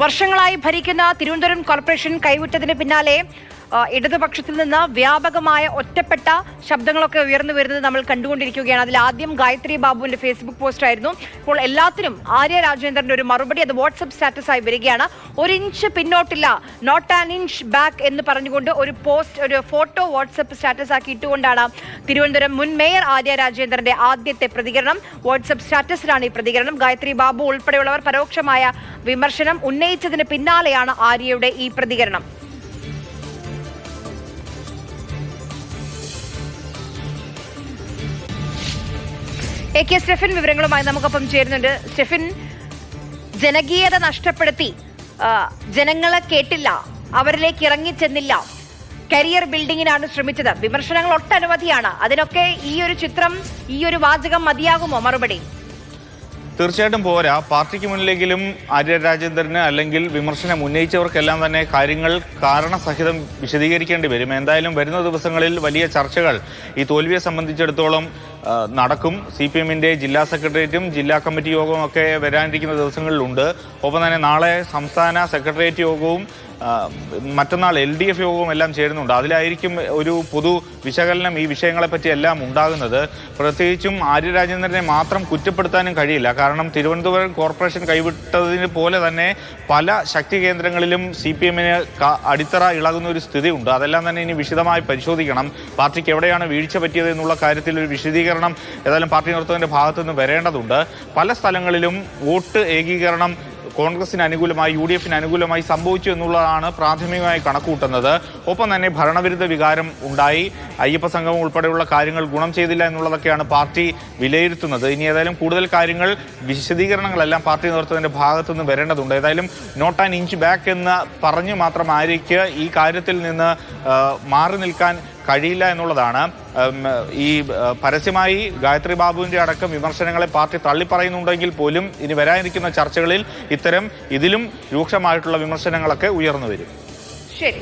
വർഷങ്ങളായി ഭരിക്കുന്ന തിരുവനന്തപുരം കോർപ്പറേഷൻ കൈവിട്ടതിന് പിന്നാലെ ഇടതുപക്ഷത്തിൽ നിന്ന് വ്യാപകമായ ഒറ്റപ്പെട്ട ശബ്ദങ്ങളൊക്കെ ഉയർന്നു വരുന്നത് നമ്മൾ കണ്ടുകൊണ്ടിരിക്കുകയാണ്. അതിൽ ആദ്യം ഗായത്രി ബാബുവിന്റെ ഫേസ്ബുക്ക് പോസ്റ്റ് ആയിരുന്നു. ഇപ്പോൾ എല്ലാത്തിനും ആര്യ രാജേന്ദ്രന്റെ ഒരു മറുപടി അത് വാട്സ്ആപ്പ് സ്റ്റാറ്റസ് ആയി വരികയാണ്. ഒരു ഇഞ്ച് പിന്നോട്ടില്ല, നോട്ട് ആൻ ഇഞ്ച് ബാക്ക് എന്ന് പറഞ്ഞുകൊണ്ട് ഒരു ഫോട്ടോ വാട്സ്ആപ്പ് സ്റ്റാറ്റസ് ആക്കി ഇട്ടുകൊണ്ടാണ് തിരുവനന്തപുരം മുൻ മേയർ ആര്യ രാജേന്ദ്രന്റെ ആദ്യത്തെ പ്രതികരണം. വാട്സ്ആപ്പ് സ്റ്റാറ്റസിലാണ് ഈ പ്രതികരണം. ഗായത്രി ബാബു ഉൾപ്പെടെയുള്ളവർ പരോക്ഷമായ വിമർശനം ഉന്നയിച്ചതിന് പിന്നാലെയാണ് ആര്യയുടെ ഈ പ്രതികരണം. AK സ്റ്റെഫിൻ വിവരങ്ങളുമായി നമുക്കൊപ്പം ചേരുന്നുണ്ട്. സ്റ്റെഫിൻ, ജനകീയത നഷ്ടപ്പെടുത്തി, ജനങ്ങളെ കേട്ടില്ല, അവരിലേക്ക് ഇറങ്ങിച്ചെന്നില്ല, കരിയർ ബിൽഡിങ്ങിനാണ് ശ്രമിച്ചത്, വിമർശനങ്ങൾ ഒട്ടനവധിയാണ്. അതിനൊക്കെ ഈ ഒരു ചിത്രം, ഈ ഒരു വാചകം മതിയാകുമോ മറുപടി? തീർച്ചയായിട്ടും പോരാ. പാർട്ടിക്ക് മുന്നിലെങ്കിലും ആര്യ രാജേന്ദ്രന് അല്ലെങ്കിൽ വിമർശനം ഉന്നയിച്ചവർക്കെല്ലാം തന്നെ കാര്യങ്ങൾ കാരണസഹിതം വിശദീകരിക്കേണ്ടി വരും. എന്തായാലും വരുന്ന ദിവസങ്ങളിൽ വലിയ ചർച്ചകൾ ഈ തോൽവിയെ സംബന്ധിച്ചിടത്തോളം നടക്കും. CPM-ന്റെ ജില്ലാ സെക്രട്ടേറിയറ്റും ജില്ലാ കമ്മിറ്റി യോഗവും ഒക്കെ വരാനിരിക്കുന്ന ദിവസങ്ങളിലുണ്ട്. ഒപ്പം തന്നെ നാളെ സംസ്ഥാന സെക്രട്ടേറിയറ്റ് യോഗവും മറ്റന്നാൾ LDF യോഗവും എല്ലാം ചേരുന്നുണ്ട്. അതിലായിരിക്കും ഒരു പൊതു വിശകലനം ഈ വിഷയങ്ങളെപ്പറ്റി എല്ലാം ഉണ്ടാകുന്നത്. പ്രത്യേകിച്ചും ആര്യ രാജേന്ദ്രനെ മാത്രം കുറ്റപ്പെടുത്താനും കഴിയില്ല. കാരണം തിരുവനന്തപുരം കോർപ്പറേഷൻ കൈവിട്ടതിന് പോലെ തന്നെ പല ശക്തി കേന്ദ്രങ്ങളിലും CPM-ന് അടിത്തറ ഇളകുന്ന ഒരു സ്ഥിതിയുണ്ട്. അതെല്ലാം തന്നെ ഇനി വിശദമായി പരിശോധിക്കണം. പാർട്ടിക്ക് എവിടെയാണ് വീഴ്ച പറ്റിയത് എന്നുള്ള കാര്യത്തിൽ ഒരു വിശദീകരണം ഏതായാലും പാർട്ടി നേതൃത്വത്തിന്റെ ഭാഗത്തുനിന്ന് വരേണ്ടതുണ്ട്. പല സ്ഥലങ്ങളിലും വോട്ട് ഏകീകരണം കോൺഗ്രസിന് അനുകൂലമായി UDF-ന് അനുകൂലമായി സംഭവിച്ചു എന്നുള്ളതാണ് പ്രാഥമികമായി കണക്കുകൂട്ടുന്നത്. ഒപ്പം തന്നെ ഭരണവിരുദ്ധ വികാരം ഉണ്ടായി, അയ്യപ്പ സംഘം ഉൾപ്പെടെയുള്ള കാര്യങ്ങൾ ഗുണം ചെയ്തില്ല എന്നുള്ളതൊക്കെയാണ് പാർട്ടി വിലയിരുത്തുന്നത്. ഇനി ഏതായാലും കൂടുതൽ കാര്യങ്ങൾ, വിശദീകരണങ്ങളെല്ലാം പാർട്ടി നേതൃത്വത്തിന്റെ ഭാഗത്തുനിന്ന് വരേണ്ടതുണ്ട്. ഏതായാലും നോട്ട് ആൻ ഇഞ്ച് ബാക്ക് എന്ന് പറഞ്ഞു മാത്രം ആര്യയ്ക്ക് ഈ കാര്യത്തിൽ നിന്ന് മാറി നിൽക്കാൻ കഴിയില്ല എന്നുള്ളതാണ്. ഈ പരസ്യമായി ഗായത്രി ബാബുവിന്റെ അടക്കം വിമർശനങ്ങളെ പാർട്ടി തള്ളിപ്പറയുന്നുണ്ടെങ്കിൽ പോലും ഇനി വരാനിരിക്കുന്ന ചർച്ചകളിൽ ഇതിലും രൂക്ഷമായിട്ടുള്ള വിമർശനങ്ങളൊക്കെ ഉയർന്നു വരും. ശരി.